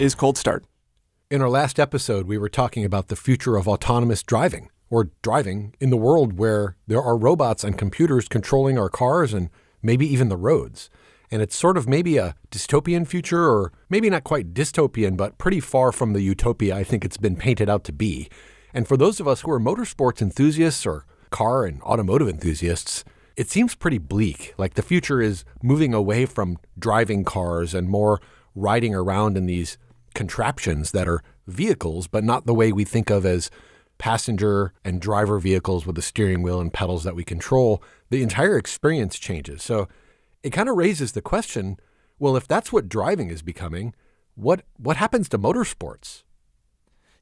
is Cold Start. In our last episode, we were talking about the future of autonomous driving, or driving in the world where there are robots and computers controlling our cars and maybe even the roads. And it's sort of maybe a dystopian future, or maybe not quite dystopian, but pretty far from the utopia I think it's been painted out to be. And for those of us who are motorsports enthusiasts or car and automotive enthusiasts, it seems pretty bleak. Like the future is moving away from driving cars and more riding around in these contraptions that are vehicles, but not the way we think of as passenger and driver vehicles with a steering wheel and pedals that we control. The entire experience changes. So it kind of raises the question, well, if that's what driving is becoming, what happens to motorsports?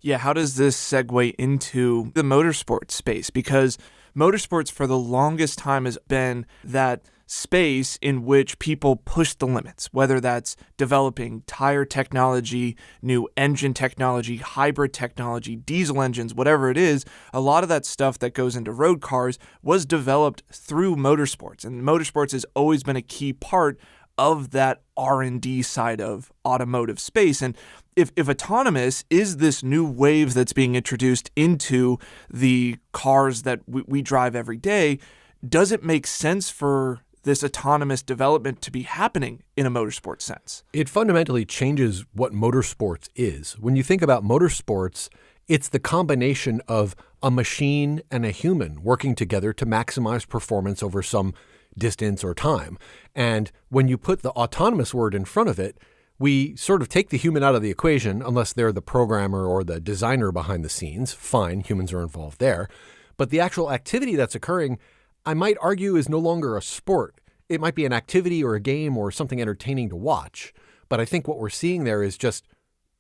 Yeah, how does this segue into the motorsports space? Because motorsports for the longest time has been that space in which people push the limits, whether that's developing tire technology, new engine technology, hybrid technology, diesel engines, whatever it is. A lot of that stuff that goes into road cars was developed through motorsports, and motorsports has always been a key part of that R&D side of automotive space. And if autonomous is this new wave that's being introduced into the cars that we drive every day, does it make sense for this autonomous development to be happening in a motorsport sense? It fundamentally changes what motorsports is. When you think about motorsports, it's the combination of a machine and a human working together to maximize performance over some distance or time. And when you put the autonomous word in front of it, we sort of take the human out of the equation, unless they're the programmer or the designer behind the scenes. Fine, humans are involved there. But the actual activity that's occurring, I might argue, is no longer a sport. It might be an activity or a game or something entertaining to watch. But I think what we're seeing there is just,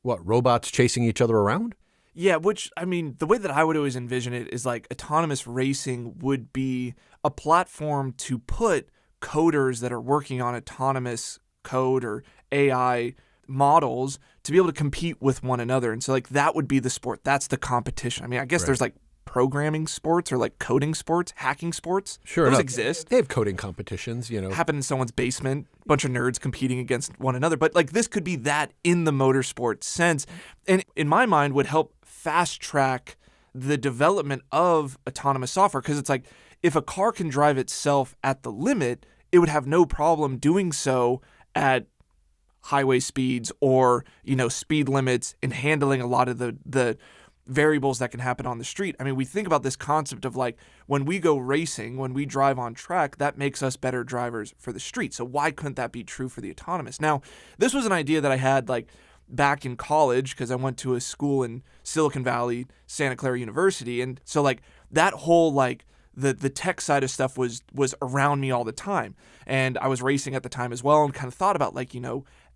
robots chasing each other around? Yeah, which, I mean, the way that I would always envision it is like autonomous racing would be a platform to put coders that are working on autonomous code or AI models to be able to compete with one another. And so like that would be the sport. That's the competition. I mean, I guess there's like programming sports or like coding sports, hacking sports. Sure. Those exist. They have coding competitions, Happen in someone's basement, a bunch of nerds competing against one another. But like this could be that in the motorsport sense. And in my mind would help fast track the development of autonomous software, because it's like if a car can drive itself at the limit, it would have no problem doing so at highway speeds or, speed limits and handling a lot of the variables that can happen on the street. I mean, we think about this concept of like when we go racing, when we drive on track, that makes us better drivers for the street. So why couldn't that be true for the autonomous? Now, this was an idea that I had like back in college because I went to a school in Silicon Valley, Santa Clara University. And so like that whole like the tech side of stuff was around me all the time. And I was racing at the time as well and kind of thought about like,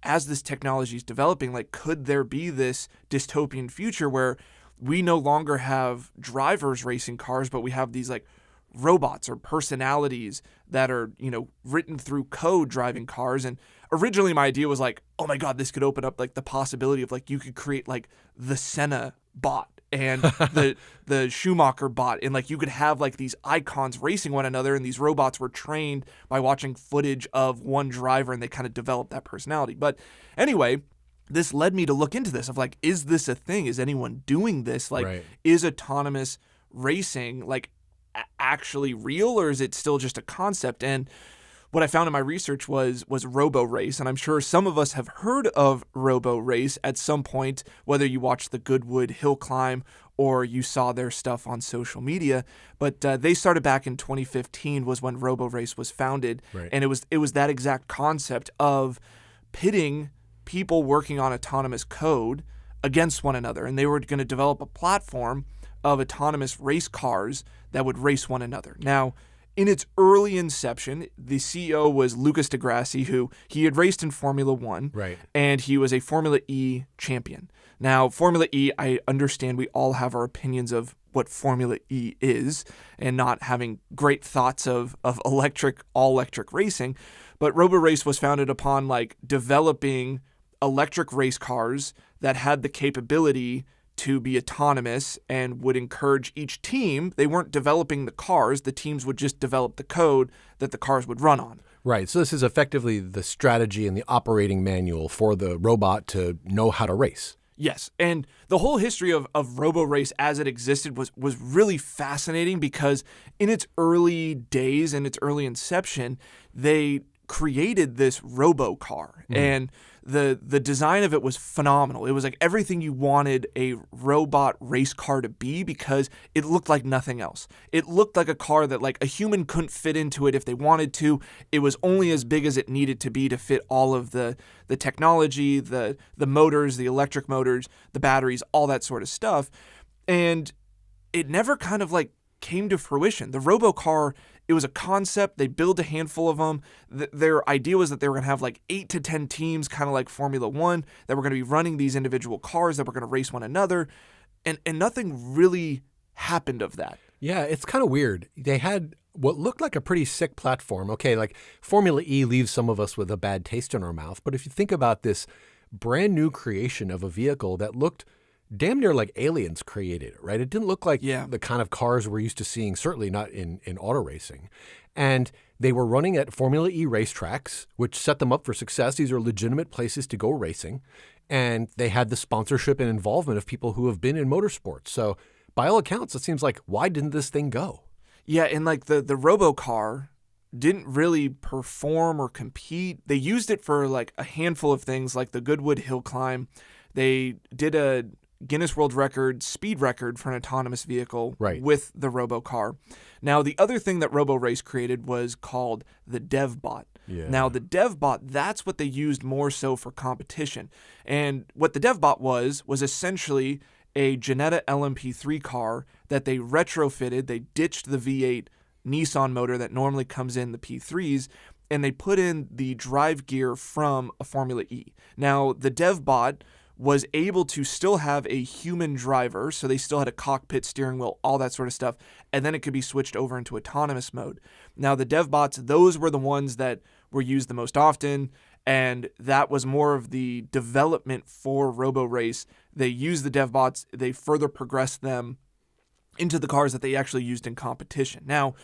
as this technology is developing, like could there be this dystopian future where we no longer have drivers racing cars, but we have these like robots or personalities that are, written through code driving cars. And originally my idea was like, oh my God, this could open up like the possibility of like you could create like the Senna bot and the Schumacher bot. And like you could have like these icons racing one another, and these robots were trained by watching footage of one driver and they kind of developed that personality. But anyway, this led me to look into this of like, is this a thing? Is anyone doing this? Like, Is autonomous racing like actually real, or is it still just a concept? And what I found in my research was Robo Race, and I'm sure some of us have heard of Robo Race at some point, whether you watched the Goodwood Hill Climb or you saw their stuff on social media. But they started back in 2015 was when Robo Race was founded, and it was that exact concept of pitting people working on autonomous code against one another, and they were going to develop a platform of autonomous race cars that would race one another. Now, in its early inception, the CEO was Lucas di Grassi, who he had raced in Formula One, and he was a Formula E champion. Now, Formula E, I understand we all have our opinions of what Formula E is, and not having great thoughts of all electric racing, but Robo Race was founded upon like developing electric race cars that had the capability to be autonomous and would encourage each team. They weren't developing the cars. The teams would just develop the code that the cars would run on. Right. So this is effectively the strategy and the operating manual for the robot to know how to race. Yes, and the whole history of Robo Race as it existed was really fascinating because in its early days, in its early inception, they created this robo car, and the design of it was phenomenal. It was like everything you wanted a robot race car to be because it looked like nothing else. It looked like a car that like a human couldn't fit into it if they wanted to. It was only as big as it needed to be to fit all of the technology, the motors, the electric motors, the batteries, all that sort of stuff. And it never kind of like came to fruition. The robo car, it was a concept. They built a handful of them. Their idea was that they were going to have like 8 to 10 teams, kind of like Formula One, that were going to be running these individual cars that were going to race one another. And nothing really happened of that. Yeah, it's kind of weird. They had what looked like a pretty sick platform. Okay, like Formula E leaves some of us with a bad taste in our mouth. But if you think about this brand new creation of a vehicle that looked damn near like aliens created it, right? It didn't look like the kind of cars we're used to seeing, certainly not in auto racing. And they were running at Formula E racetracks, which set them up for success. These are legitimate places to go racing. And they had the sponsorship and involvement of people who have been in motorsports. So by all accounts, it seems like, why didn't this thing go? Yeah, and like the robo car didn't really perform or compete. They used it for like a handful of things, like the Goodwood Hill Climb. They did a Guinness World Record speed record for an autonomous vehicle with the robo car. Now, the other thing that Robo Race created was called the DevBot. Yeah. Now, the DevBot, that's what they used more so for competition. And what the DevBot was essentially a Jannetta LMP3 car that they retrofitted. They ditched the V8 Nissan motor that normally comes in the P3s, and they put in the drive gear from a Formula E. Now, the DevBot was able to still have a human driver, so they still had a cockpit, steering wheel, all that sort of stuff, and then it could be switched over into autonomous mode. Now, the DevBots, those were the ones that were used the most often, and that was more of the development for Robo Race. They used the DevBots, they further progressed them into the cars that they actually used in competition. Now,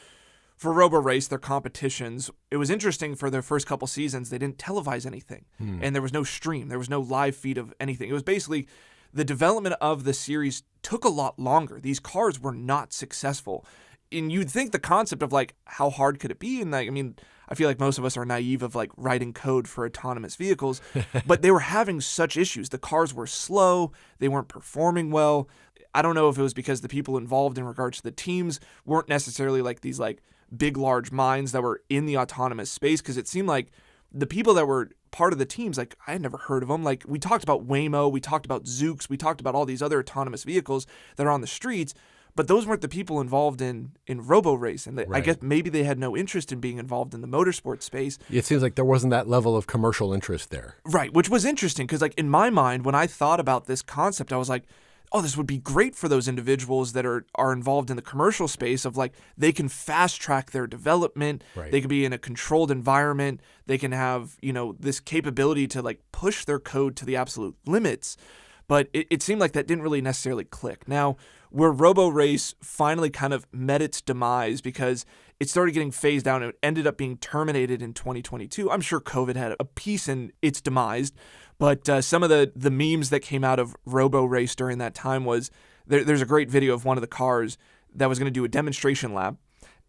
for Robo Race, their competitions, it was interesting for their first couple seasons, they didn't televise anything. And there was no stream. There was no live feed of anything. It was basically the development of the series took a lot longer. These cars were not successful. And you'd think the concept of like, how hard could it be? And like, I mean, I feel like most of us are naive of like writing code for autonomous vehicles, but they were having such issues. The cars were slow. They weren't performing well. I don't know if it was because the people involved in regards to the teams weren't necessarily like these like big, large minds that were in the autonomous space, because it seemed like the people that were part of the teams, like I had never heard of them. Like we talked about Waymo, we talked about Zoox, we talked about all these other autonomous vehicles that are on the streets, but those weren't the people involved in Robo Race. And I guess maybe they had no interest in being involved in the motorsport space. It seems like there wasn't that level of commercial interest there. Right, which was interesting because like in my mind, when I thought about this concept, I was like, oh, this would be great for those individuals that are involved in the commercial space of like, they can fast track their development. They can be in a controlled environment. They can have, this capability to like push their code to the absolute limits. But it seemed like that didn't really necessarily click. Now, where Robo Race finally kind of met its demise because it started getting phased out and it ended up being terminated in 2022. I'm sure COVID had a piece in its demise, but some of the memes that came out of Robo Race during that time was there's a great video of one of the cars that was going to do a demonstration lap,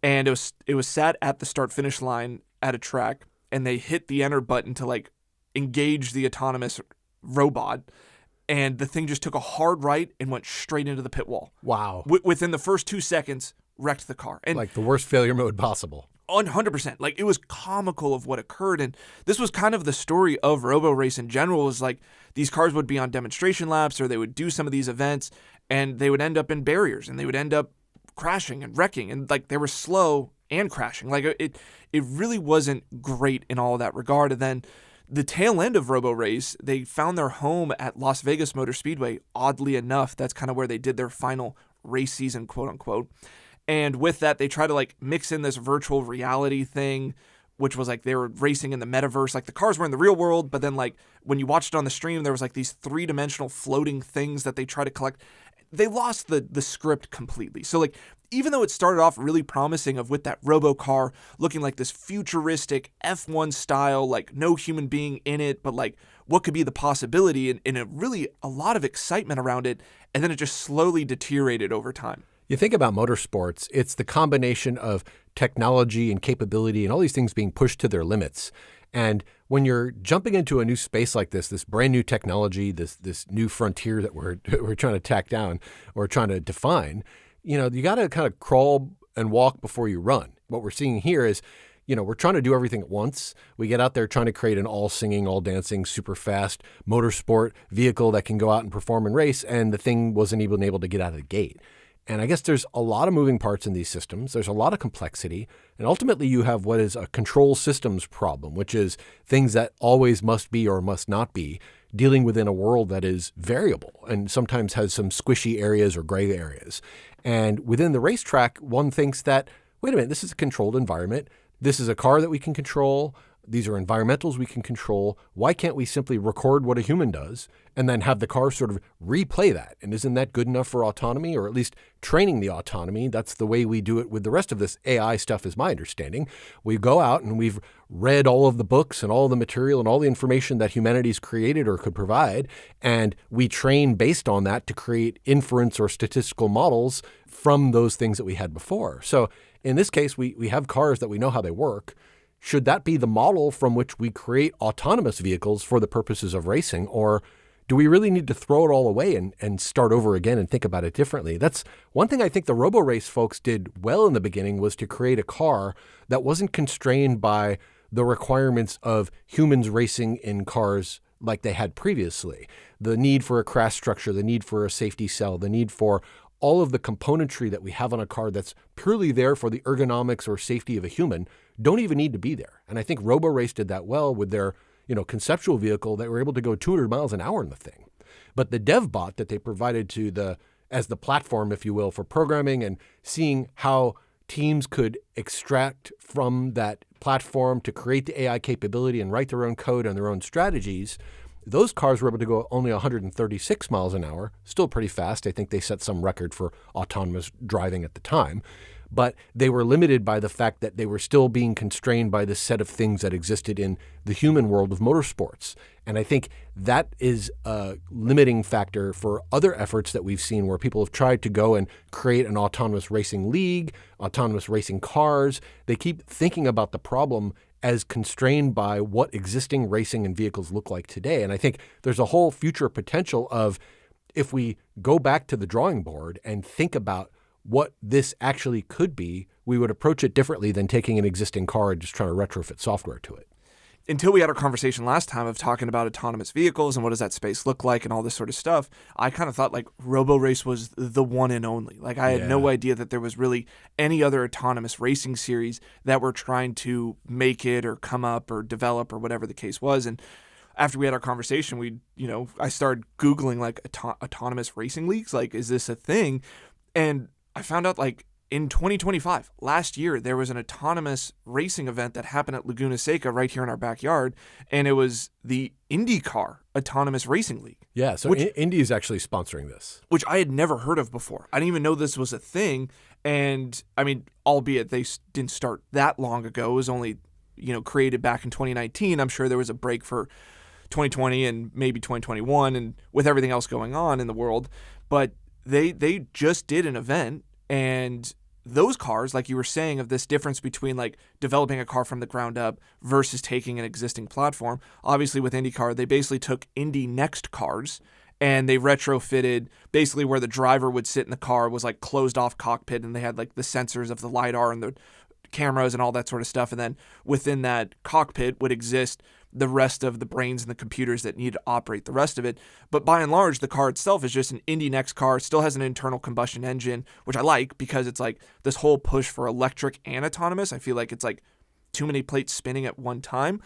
and it was sat at the start-finish line at a track, and they hit the enter button to like engage the autonomous robot, and the thing just took a hard right and went straight into the pit wall. Wow. Within the first 2 seconds, wrecked the car. And like the worst failure mode possible. 100%. Like it was comical of what occurred. And this was kind of the story of Robo Race in general, is like these cars would be on demonstration laps or they would do some of these events and they would end up in barriers and they would end up crashing and wrecking. And like they were slow and crashing. Like it really wasn't great in all of that regard. And then the tail end of Robo Race, they found their home at Las Vegas Motor Speedway. Oddly enough, that's kind of where they did their final race season, quote unquote. And with that, they try to like mix in this virtual reality thing, which was like they were racing in the metaverse. Like the cars were in the real world, but then like when you watched it on the stream, there was like these 3-dimensional floating things that they try to collect. They lost the script completely. So like even though it started off really promising of with that robo-car looking like this futuristic F1 style, like no human being in it, but like what could be the possibility, and a lot of excitement around it, and then it just slowly deteriorated over time. You think about motorsports, it's the combination of technology and capability and all these things being pushed to their limits. And when you're jumping into a new space like this brand new technology, this new frontier that we're trying to tack down or trying to define, you got to kind of crawl and walk before you run. What we're seeing here is, we're trying to do everything at once. We get out there trying to create an all singing, all dancing, super fast motorsport vehicle that can go out and perform and race, and the thing wasn't even able to get out of the gate. And I guess there's a lot of moving parts in these systems. There's a lot of complexity. And ultimately, you have what is a control systems problem, which is things that always must be or must not be, dealing within a world that is variable and sometimes has some squishy areas or gray areas. And within the racetrack, one thinks that, wait a minute, this is a controlled environment. This is a car that we can control. These are environmentals we can control. Why can't we simply record what a human does and then have the car sort of replay that? And isn't that good enough for autonomy, or at least training the autonomy? That's the way we do it with the rest of this AI stuff, is my understanding. We go out and we've read all of the books and all the material and all the information that humanity's created or could provide, and we train based on that to create inference or statistical models from those things that we had before. So in this case, we have cars that we know how they work. Should that be the model from which we create autonomous vehicles for the purposes of racing? Or do we really need to throw it all away and start over again and think about it differently? That's one thing I think the RoboRace folks did well in the beginning, was to create a car that wasn't constrained by the requirements of humans racing in cars like they had previously. The need for a crash structure, the need for a safety cell, the need for all of the componentry that we have on a car that's purely there for the ergonomics or safety of a human don't even need to be there. And I think RoboRace did that well with their, conceptual vehicle that were able to go 200 miles an hour in the thing. But the dev bot that they provided as the platform, if you will, for programming and seeing how teams could extract from that platform to create the AI capability and write their own code and their own strategies, those cars were able to go only 136 miles an hour, still pretty fast. I think they set some record for autonomous driving at the time. But they were limited by the fact that they were still being constrained by the set of things that existed in the human world of motorsports. And I think that is a limiting factor for other efforts that we've seen where people have tried to go and create an autonomous racing league, autonomous racing cars. They keep thinking about the problem as constrained by what existing racing and vehicles look like today. And I think there's a whole future potential of, if we go back to the drawing board and think about what this actually could be, we would approach it differently than taking an existing car and just trying to retrofit software to it. Until we had our conversation last time of talking about autonomous vehicles and what does that space look like and all this sort of stuff, I kind of thought like RoboRace was the one and only. Like I had no idea that there was really any other autonomous racing series that were trying to make it or come up or develop or whatever the case was. And after we had our conversation, I started Googling like autonomous racing leagues. Like, is this a thing? And I found out like in 2025, last year, there was an autonomous racing event that happened at Laguna Seca right here in our backyard, and it was the IndyCar Autonomous Racing League. Yeah, so Indy is actually sponsoring this. Which I had never heard of before. I didn't even know this was a thing, and I mean, albeit they didn't start that long ago. It was only, created back in 2019. I'm sure there was a break for 2020 and maybe 2021 and with everything else going on in the world, but they just did an event, and those cars, like you were saying, of this difference between like developing a car from the ground up versus taking an existing platform. Obviously with IndyCar, they basically took Indy Next cars and they retrofitted basically where the driver would sit in the car was like closed off cockpit, and they had like the sensors of the LiDAR and the cameras and all that sort of stuff. And then within that cockpit would exist the rest of the brains and the computers that need to operate the rest of it. But by and large, the car itself is just an Indy Next car. It still has an internal combustion engine, which I like because it's like this whole push for electric and autonomous. I feel like it's like too many plates spinning at one time.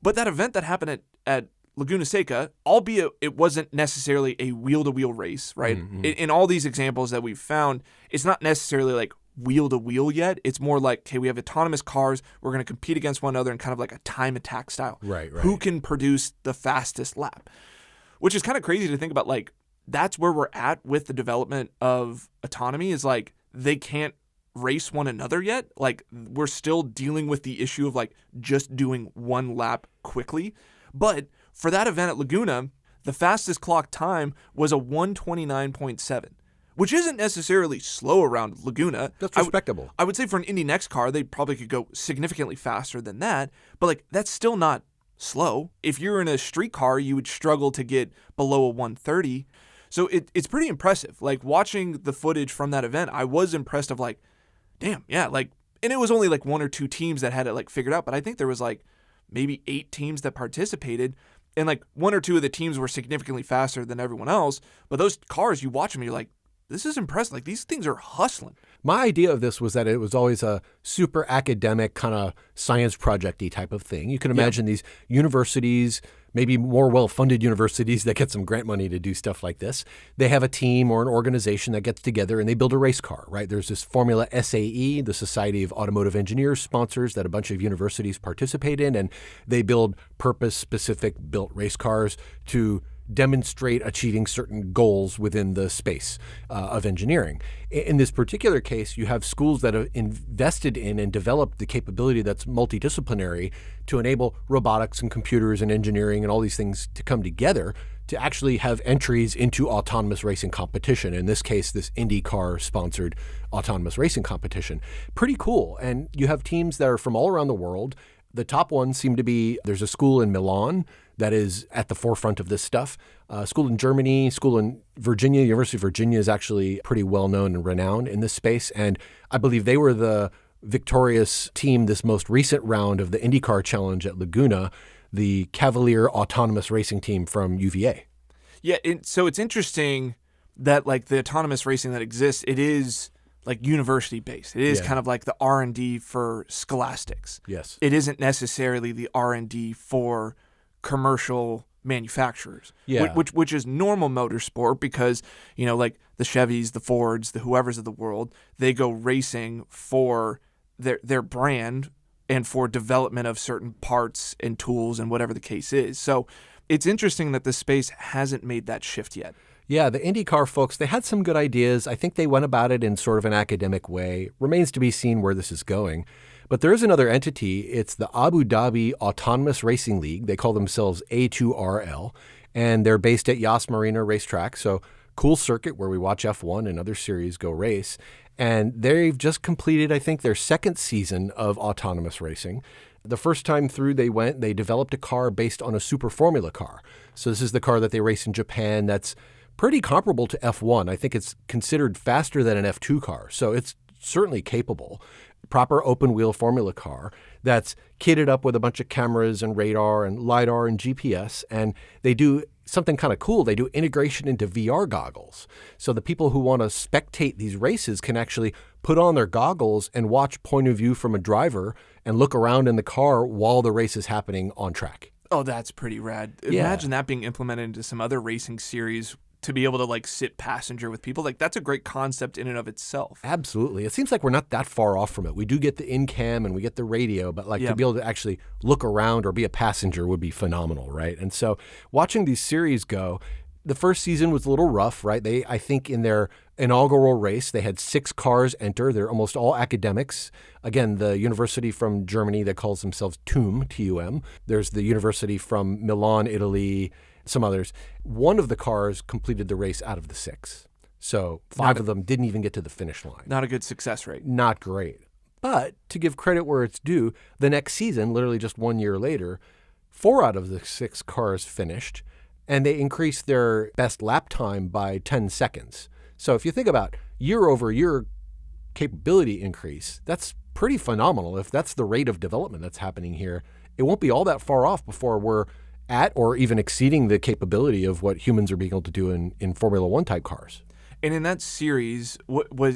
But that event that happened at Laguna Seca, albeit it wasn't necessarily a wheel-to-wheel race, right? Mm-hmm. In all these examples that we've found, it's not necessarily like wheel-to-wheel yet. It's more like, okay, we have autonomous cars. We're going to compete against one another in kind of like a time attack style. Right. Who can produce the fastest lap? Which is kind of crazy to think about. Like, that's where we're at with the development of autonomy, is like they can't race one another yet. Like, we're still dealing with the issue of like just doing one lap quickly. But for that event at Laguna, the fastest clock time was a 1:29.7, which isn't necessarily slow around Laguna. That's respectable. I would say for an Indy Next car, they probably could go significantly faster than that, but like that's still not slow. If you're in a street car, you would struggle to get below a 1:30. So it's pretty impressive. Like, watching the footage from that event, I was impressed of like, damn, yeah, like, and it was only like one or two teams that had it like figured out, but I think there was like maybe 8 teams that participated, and like one or two of the teams were significantly faster than everyone else, but those cars, you watch them, you're like, this is impressive. Like, these things are hustling. My idea of this was that it was always a super academic kind of science project-y type of thing. You can imagine these universities, maybe more well-funded universities that get some grant money to do stuff like this. They have a team or an organization that gets together and they build a race car, right? There's this Formula SAE, the Society of Automotive Engineers sponsors that a bunch of universities participate in, and they build purpose-specific built race cars to demonstrate achieving certain goals within the space of engineering. In this particular case, you have schools that have invested in and developed the capability that's multidisciplinary to enable robotics and computers and engineering and all these things to come together to actually have entries into autonomous racing competition. In this case, this IndyCar-sponsored autonomous racing competition. Pretty cool. And you have teams that are from all around the world. The top ones seem to be, there's a school in Milan that is at the forefront of this stuff. School in Germany, school in Virginia. University of Virginia is actually pretty well known and renowned in this space. And I believe they were the victorious team this most recent round of the IndyCar Challenge at Laguna, the Cavalier Autonomous Racing Team from UVA. Yeah, so it's interesting that like the autonomous racing that exists, it is like university based. It is kind of like the R&D for scholastics. Yes. It isn't necessarily the R&D for commercial manufacturers, which is normal motorsport, because, you know, like the Chevys, the Fords, the whoever's of the world, they go racing for their brand and for development of certain parts and tools and whatever the case is. So it's interesting that this space hasn't made that shift yet. Yeah, the IndyCar folks, they had some good ideas. I think they went about it in sort of an academic way. Remains to be seen where this is going. But there is another entity. It's the Abu Dhabi Autonomous Racing League. They call themselves A2RL, and they're based at Yas Marina Racetrack. So cool circuit where we watch F1 and other series go race. And they've just completed, I think, their second season of autonomous racing. The first time through they developed a car based on a Super Formula car. So this is the car that they race in Japan that's pretty comparable to F1. I think it's considered faster than an F2 car. So it's certainly capable. Proper open-wheel Formula car that's kitted up with a bunch of cameras and radar and LiDAR and GPS. And they do something kind of cool. They do integration into VR goggles. So the people who want to spectate these races can actually put on their goggles and watch point of view from a driver and look around in the car while the race is happening on track. Oh, that's pretty rad. Yeah. Imagine that being implemented into some other racing series, to be able to like sit passenger with people. Like, that's a great concept in and of itself. Absolutely. It seems like we're not that far off from it. We do get the in-cam and we get the radio, but like to be able to actually look around or be a passenger would be phenomenal, right? And so watching these series go, the first season was a little rough, right? I think in their inaugural race, they had 6 cars enter. They're almost all academics. Again, the university from Germany that calls themselves TUM, T-U-M. There's the university from Milan, Italy, some others. One of the cars completed the race out of the 6. So 5 of them didn't even get to the finish line. Not a good success rate. Not great. But to give credit where it's due, the next season, literally just 1 year later, 4 out of the 6 cars finished, and they increased their best lap time by 10 seconds. So if you think about year-over-year capability increase, that's pretty phenomenal. If that's the rate of development that's happening here, it won't be all that far off before we're at or even exceeding the capability of what humans are being able to do in Formula One type cars. And in that series,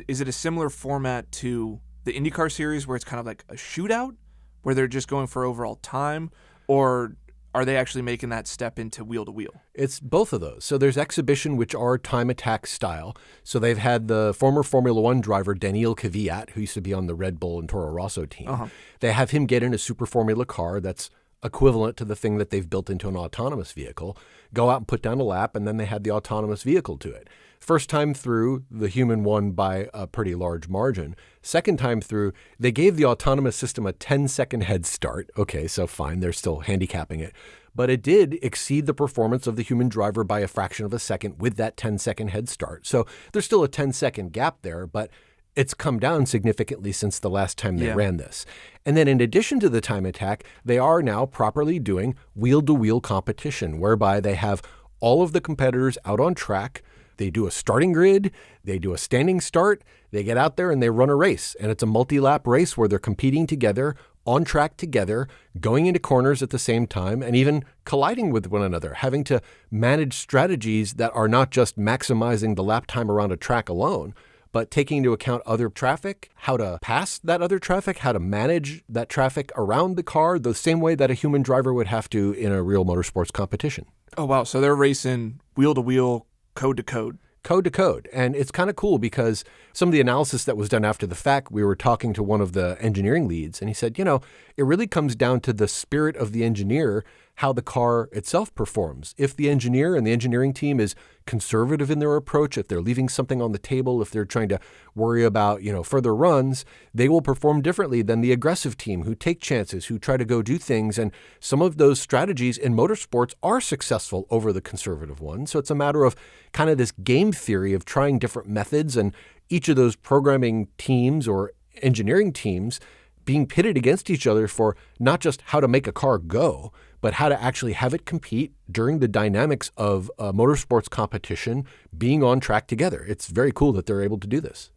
is it a similar format to the IndyCar series where it's kind of like a shootout, where they're just going for overall time, or are they actually making that step into wheel-to-wheel? It's both of those. So there's exhibition, which are time attack style. So they've had the former Formula One driver, Daniil Kvyat, who used to be on the Red Bull and Toro Rosso team. They have him get in a Super Formula car that's equivalent to the thing that they've built into an autonomous vehicle, go out and put down a lap, and then they had the autonomous vehicle to it. First time through, the human won by a pretty large margin. Second time through, they gave the autonomous system a 10-second head start. Okay, so fine, they're still handicapping it. But it did exceed the performance of the human driver by a fraction of a second with that 10-second head start. So there's still a 10-second gap there, but it's come down significantly since the last time they ran this. And then in addition to the time attack, they are now properly doing wheel-to-wheel competition, whereby they have all of the competitors out on track. They do a starting grid, they do a standing start, they get out there and they run a race. And it's a multi-lap race where they're competing together, on track together, going into corners at the same time, and even colliding with one another, having to manage strategies that are not just maximizing the lap time around a track alone, but taking into account other traffic, how to pass that other traffic, how to manage that traffic around the car, the same way that a human driver would have to in a real motorsports competition. Oh, wow. So they're racing wheel to wheel, code to code. Code to code. And it's kind of cool because some of the analysis that was done after the fact, we were talking to one of the engineering leads, and he said, it really comes down to the spirit of the engineer, how the car itself performs. If the engineer and the engineering team is conservative in their approach, if they're leaving something on the table, if they're trying to worry about, further runs, they will perform differently than the aggressive team who take chances, who try to go do things. And some of those strategies in motorsports are successful over the conservative ones. So it's a matter of kind of this game theory of trying different methods, and each of those programming teams or engineering teams being pitted against each other for not just how to make a car go, but how to actually have it compete during the dynamics of a motorsports competition, being on track together. It's very cool that they're able to do this.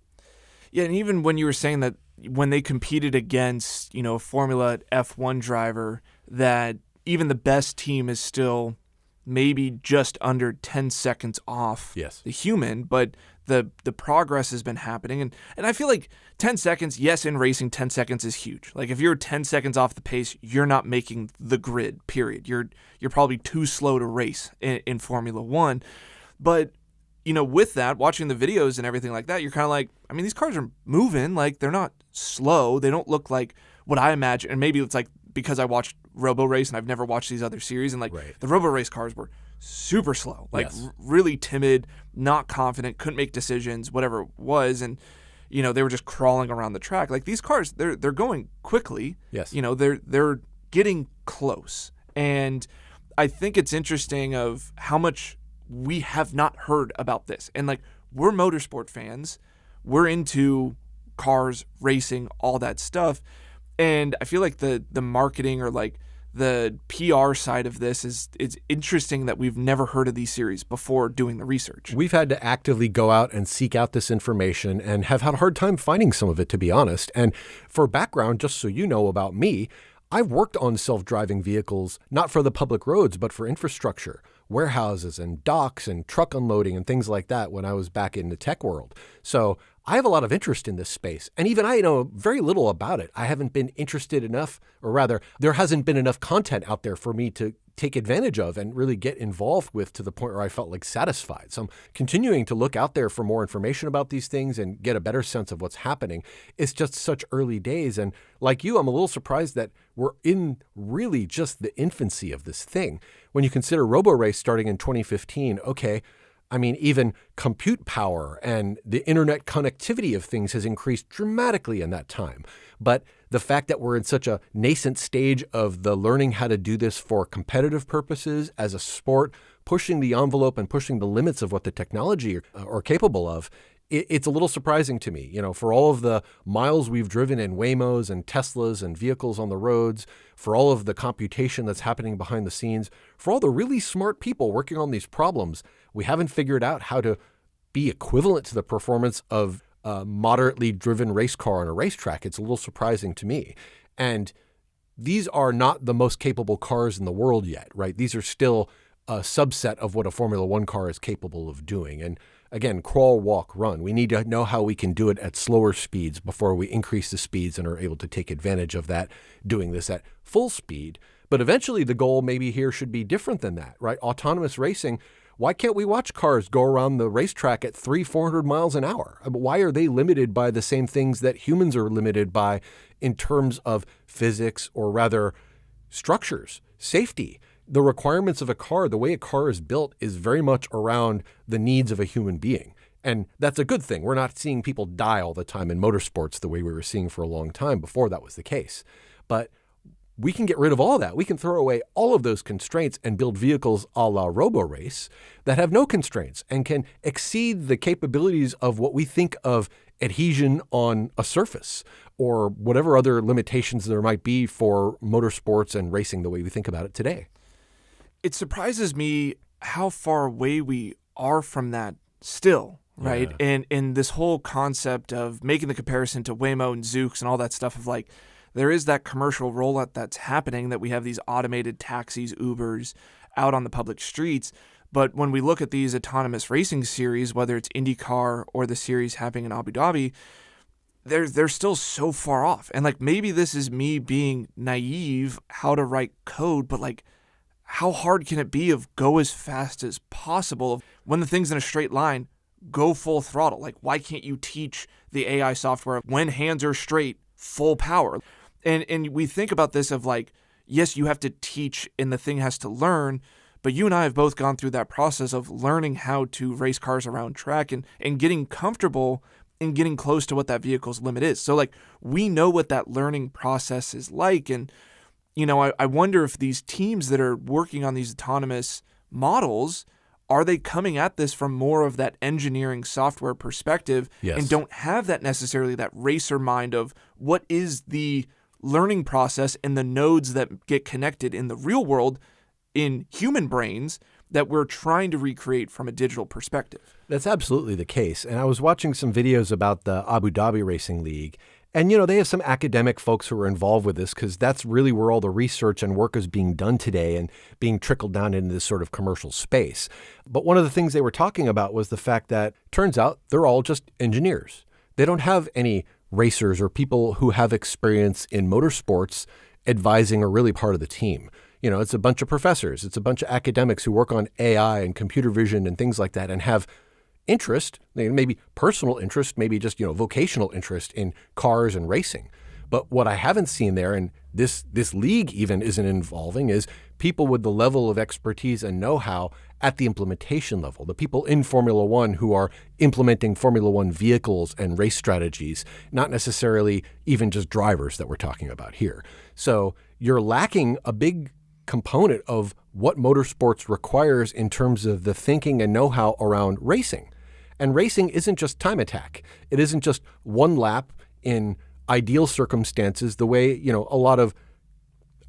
Yeah, and even when you were saying that when they competed against, a Formula F1 driver, that even the best team is still maybe just under 10 seconds off the human, but the progress has been happening. And I feel like 10 seconds, yes, in racing, 10 seconds is huge. Like if you're 10 seconds off the pace, you're not making the grid, period. You're probably too slow to race in Formula One. But, with that, watching the videos and everything like that, you're kind of like, these cars are moving. Like they're not slow. They don't look like what I imagine. And maybe it's like because I watched Robo Race and I've never watched these other series, and the Robo Race cars were super slow, really timid, not confident, couldn't make decisions, whatever it was, and they were just crawling around the track. Like these cars, they're going quickly. Yes. They're getting close, and I think it's interesting of how much we have not heard about this. And we're motorsport fans, we're into cars, racing, all that stuff. And I feel like the marketing or the PR side of this is interesting that we've never heard of these series before doing the research. We've had to actively go out and seek out this information and have had a hard time finding some of it, to be honest. And for background, just so you know about me, I've worked on self-driving vehicles, not for the public roads, but for infrastructure, warehouses and docks and truck unloading and things like that when I was back in the tech world. So I have a lot of interest in this space, and even I know very little about it. I haven't been interested enough, or rather, there hasn't been enough content out there for me to take advantage of and really get involved with to the point where I felt satisfied. So I'm continuing to look out there for more information about these things and get a better sense of what's happening. It's just such early days, and like you, I'm a little surprised that we're in really just the infancy of this thing. When you consider RoboRace starting in 2015, okay, even compute power and the internet connectivity of things has increased dramatically in that time. But the fact that we're in such a nascent stage of the learning how to do this for competitive purposes as a sport, pushing the envelope and pushing the limits of what the technology are capable of, it's a little surprising to me. For all of the miles we've driven in Waymos and Teslas and vehicles on the roads, for all of the computation that's happening behind the scenes, for all the really smart people working on these problems, we haven't figured out how to be equivalent to the performance of a moderately driven race car on a racetrack. It's a little surprising to me. And these are not the most capable cars in the world yet, right? These are still a subset of what a Formula One car is capable of doing. And again, crawl, walk, run. We need to know how we can do it at slower speeds before we increase the speeds and are able to take advantage of that, doing this at full speed. But eventually the goal maybe here should be different than that, right? Autonomous racing. Why can't we watch cars go around the racetrack at 300-400 miles an hour? Why are they limited by the same things that humans are limited by in terms of physics, or rather structures, safety? The requirements of a car, the way a car is built, is very much around the needs of a human being. And that's a good thing. We're not seeing people die all the time in motorsports the way we were seeing for a long time before that was the case. But we can get rid of all that. We can throw away all of those constraints and build vehicles a la robo-race that have no constraints and can exceed the capabilities of what we think of adhesion on a surface or whatever other limitations there might be for motorsports and racing the way we think about it today. It surprises me how far away we are from that still, right? Yeah. And this whole concept of making the comparison to Waymo and Zoox and all that stuff of like, there is that commercial rollout that's happening, that we have these automated taxis, Ubers out on the public streets. But when we look at these autonomous racing series, whether it's IndyCar or the series happening in Abu Dhabi, they're still so far off. And like, maybe this is me being naive how to write code, but like, how hard can it be of go as fast as possible? When the thing's in a straight line, go full throttle. Like, why can't you teach the AI software when hands are straight, full power? And we think about this of like, yes, you have to teach and the thing has to learn, but you and I have both gone through that process of learning how to race cars around track and getting comfortable and getting close to what that vehicle's limit is. So like, we know what that learning process is like. And, you know, I wonder if these teams that are working on these autonomous models, are they coming at this from more of that engineering software perspective? Yes. And don't have that necessarily that racer mind of what is the learning process and the nodes that get connected in the real world in human brains that we're trying to recreate from a digital perspective. That's absolutely the case. And I was watching some videos about the Abu Dhabi Racing League. And, you know, they have some academic folks who are involved with this because that's really where all the research and work is being done today and being trickled down into this sort of commercial space. But one of the things they were talking about was the fact that turns out they're all just engineers. They don't have any racers or people who have experience in motorsports advising or really part of the team. You know, it's a bunch of professors. It's a bunch of academics who work on AI and computer vision and things like that and have interest, maybe personal interest, maybe just, you know, vocational interest in cars and racing. But what I haven't seen there, and this league even isn't involving, is people with the level of expertise and know-how at the implementation level, the people in Formula One who are implementing Formula One vehicles and race strategies, not necessarily even just drivers that we're talking about here. So you're lacking a big component of what motorsports requires in terms of the thinking and know-how around racing. And racing isn't just time attack. It isn't just one lap in ideal circumstances, the way, you know, a lot of,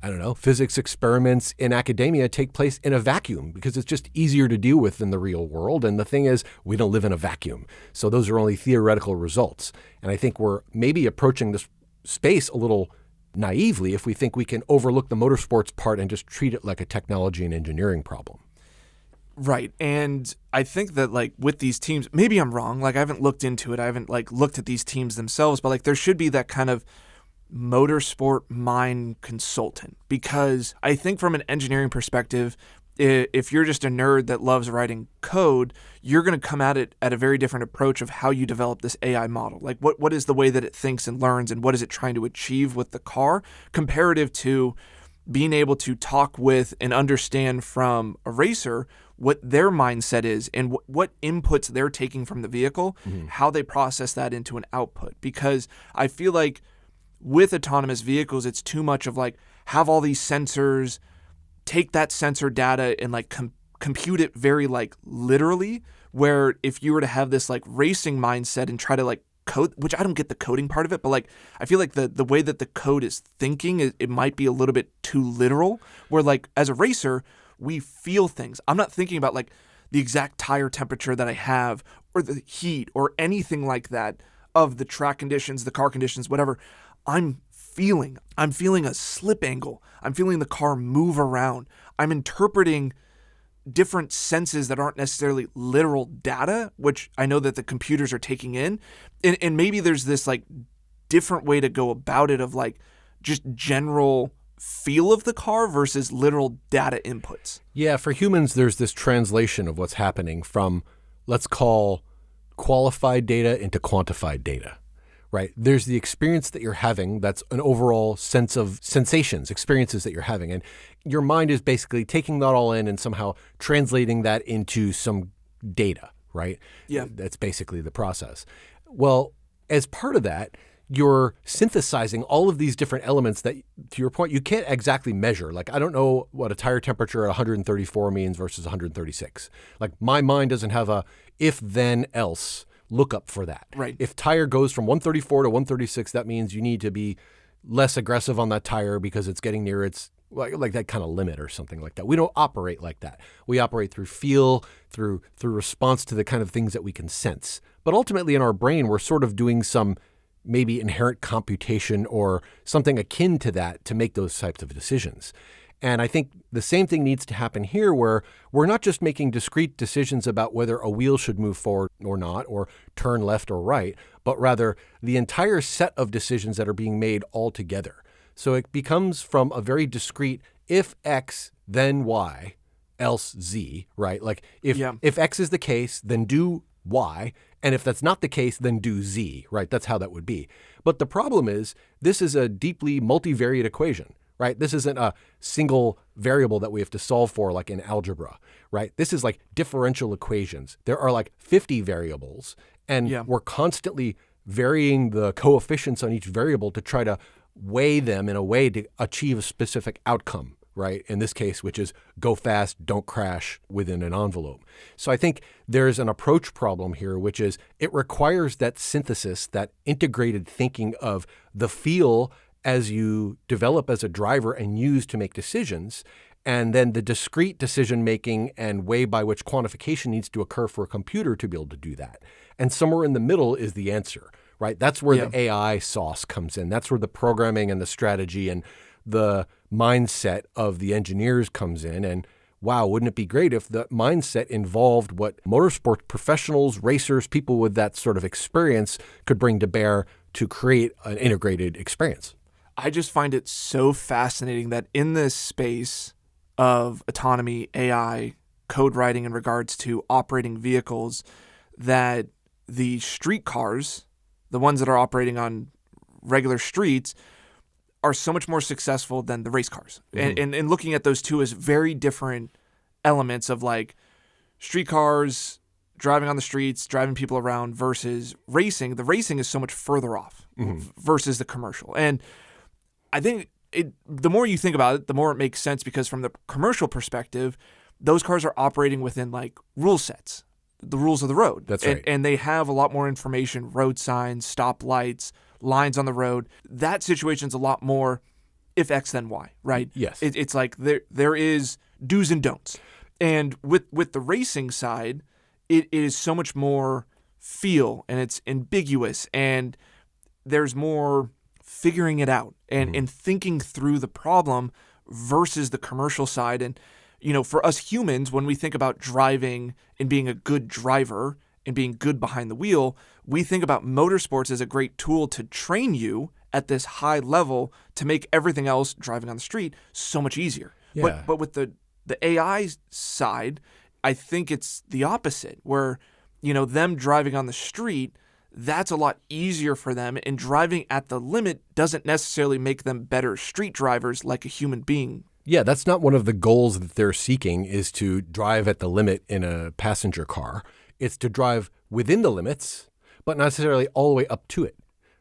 I don't know, physics experiments in academia take place in a vacuum because it's just easier to deal with than the real world. And the thing is, we don't live in a vacuum. So those are only theoretical results. And I think we're maybe approaching this space a little naively if we think we can overlook the motorsports part and just treat it like a technology and engineering problem. Right. And I think that like with these teams, maybe I'm wrong. Like I haven't looked into it. I haven't like looked at these teams themselves, but like there should be that kind of motorsport mind consultant, because I think from an engineering perspective, if you're just a nerd that loves writing code, you're going to come at it at a very different approach of how you develop this AI model. Like what is the way that it thinks and learns and what is it trying to achieve with the car comparative to being able to talk with and understand from a racer what their mindset is and what inputs they're taking from the vehicle, how they process that into an output. Because I feel like with autonomous vehicles, it's too much of like have all these sensors, take that sensor data and like compute it very like literally, where if you were to have this like racing mindset and try to like code, which I don't get the coding part of it, but like I feel like the way that the code is thinking, it might be a little bit too literal, where like as a racer, we feel things. I'm not thinking about like the exact tire temperature that I have or the heat or anything like that of the track conditions, the car conditions, whatever. I'm feeling a slip angle. I'm feeling the car move around. I'm interpreting different senses that aren't necessarily literal data, which I know that the computers are taking in. And maybe there's this like different way to go about it of like just general feel of the car versus literal data inputs. Yeah, for humans, there's this translation of what's happening from, let's call qualified data into quantified data, right? There's the experience that you're having. That's an overall sense of sensations, experiences that you're having. And your mind is basically taking that all in and somehow translating that into some data, right? Yeah. That's basically the process. Well, as part of that, you're synthesizing all of these different elements that, to your point, you can't exactly measure. Like, I don't know what a tire temperature at 134 means versus 136. Like, my mind doesn't have a if, then, else lookup for that. Right. If tire goes from 134 to 136, that means you need to be less aggressive on that tire because it's getting near its, like that kind of limit or something like that. We don't operate like that. We operate through feel, through response to the kind of things that we can sense. But ultimately in our brain, we're sort of doing some maybe inherent computation or something akin to that to make those types of decisions. And I think the same thing needs to happen here, where we're not just making discrete decisions about whether a wheel should move forward or not, or turn left or right, but rather the entire set of decisions that are being made all together. So it becomes from a very discrete if X, then Y, else Z, right? Like if X is the case, then do Y. And if that's not the case, then do Z, right? That's how that would be. But the problem is this is a deeply multivariate equation, right? This isn't a single variable that we have to solve for like in algebra, right? This is like differential equations. There are like 50 variables, and we're constantly varying the coefficients on each variable to try to weigh them in a way to achieve a specific outcome, right? In this case, which is go fast, don't crash within an envelope. So I think there's an approach problem here, which is it requires that synthesis, that integrated thinking of the feel as you develop as a driver and use to make decisions, and then the discrete decision-making and way by which quantification needs to occur for a computer to be able to do that. And somewhere in the middle is the answer, right? That's where the AI sauce comes in. That's where the programming and the strategy and the mindset of the engineers comes in. And wow, wouldn't it be great if the mindset involved what motorsport professionals, racers, people with that sort of experience could bring to bear to create an integrated experience? I just find it so fascinating that in this space of autonomy, AI, code writing in regards to operating vehicles, that the street cars, the ones that are operating on regular streets, are so much more successful than the race cars. Mm-hmm. And looking at those two as very different elements of like street cars, driving on the streets, driving people around versus racing. The racing is so much further off versus the commercial. And I think the more you think about it, the more it makes sense, because from the commercial perspective, those cars are operating within like rule sets, the rules of the road. That's right. And they have a lot more information, road signs, stop lights, lines on the road. That situation's a lot more if X then Y, right? Yes. It's like there is do's and don'ts. And with the racing side, it is so much more feel, and it's ambiguous, and there's more figuring it out and thinking through the problem versus the commercial side. And, you know, for us humans, when we think about driving and being a good driver and being good behind the wheel, we think about motorsports as a great tool to train you at this high level to make everything else, driving on the street, so much easier. Yeah. But with the AI side, I think it's the opposite, where, you know, them driving on the street, that's a lot easier for them, and driving at the limit doesn't necessarily make them better street drivers like a human being. Yeah, that's not one of the goals that they're seeking, is to drive at the limit in a passenger car. It's to drive within the limits, but not necessarily all the way up to it,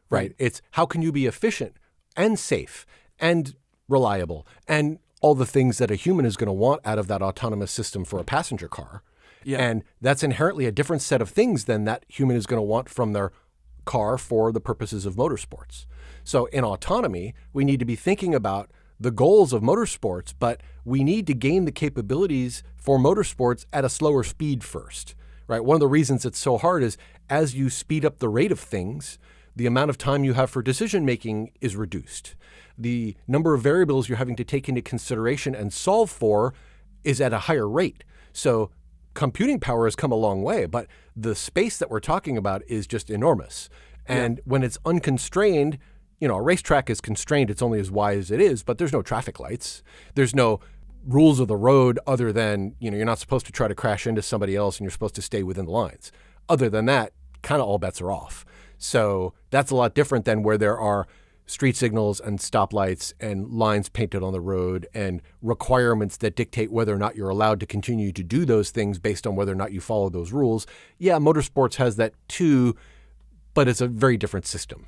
right? It's how can you be efficient and safe and reliable and all the things that a human is going to want out of that autonomous system for a passenger car. Yeah. And that's inherently a different set of things than that human is going to want from their car for the purposes of motorsports. So in autonomy, we need to be thinking about the goals of motorsports, but we need to gain the capabilities for motorsports at a slower speed first, right? One of the reasons it's so hard is as you speed up the rate of things, the amount of time you have for decision making is reduced. The number of variables you're having to take into consideration and solve for is at a higher rate. So computing power has come a long way, but the space that we're talking about is just enormous. And when it's unconstrained, you know, a racetrack is constrained. It's only as wide as it is, but there's no traffic lights. There's no rules of the road other than, you know, you're not supposed to try to crash into somebody else and you're supposed to stay within the lines. Other than that, kind of all bets are off. So that's a lot different than where there are street signals and stoplights and lines painted on the road and requirements that dictate whether or not you're allowed to continue to do those things based on whether or not you follow those rules. Yeah, motorsports has that too, but it's a very different system.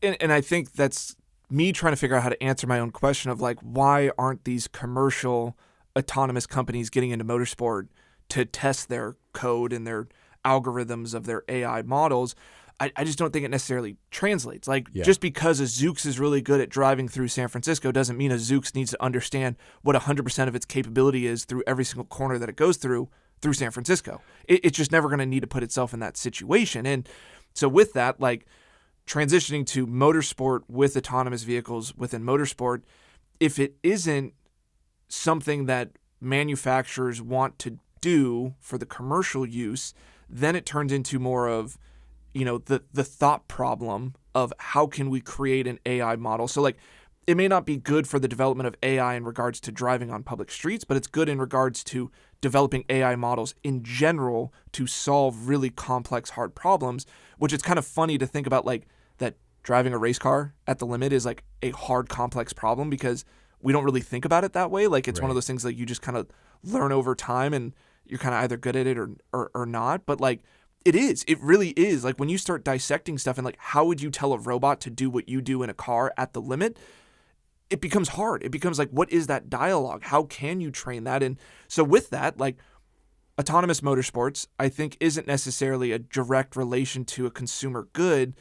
And I think that's me trying to figure out how to answer my own question of like, why aren't these commercial autonomous companies getting into motorsport to test their code and their algorithms of their AI models? I just don't think it necessarily translates. Like, just because a Zoox is really good at driving through San Francisco doesn't mean a Zoox needs to understand what 100% of its capability is through every single corner that it goes through San Francisco. It's just never going to need to put itself in that situation. And so with that, like, transitioning to motorsport with autonomous vehicles within motorsport, if it isn't something that manufacturers want to do for the commercial use, then it turns into more of, you know, the thought problem of how can we create an AI model. So like, it may not be good for the development of AI in regards to driving on public streets, but it's good in regards to developing AI models in general to solve really complex, hard problems, which it's kind of funny to think about, like, that driving a race car at the limit is like a hard, complex problem because we don't really think about it that way. Like, it's one of those things that you just kind of learn over time and you're kind of either good at it or not. But like, it really is. Like, when you start dissecting stuff and like, how would you tell a robot to do what you do in a car at the limit? It becomes hard. It becomes like, what is that dialogue? How can you train that? And so with that, like, autonomous motorsports, I think, isn't necessarily a direct relation to a consumer good.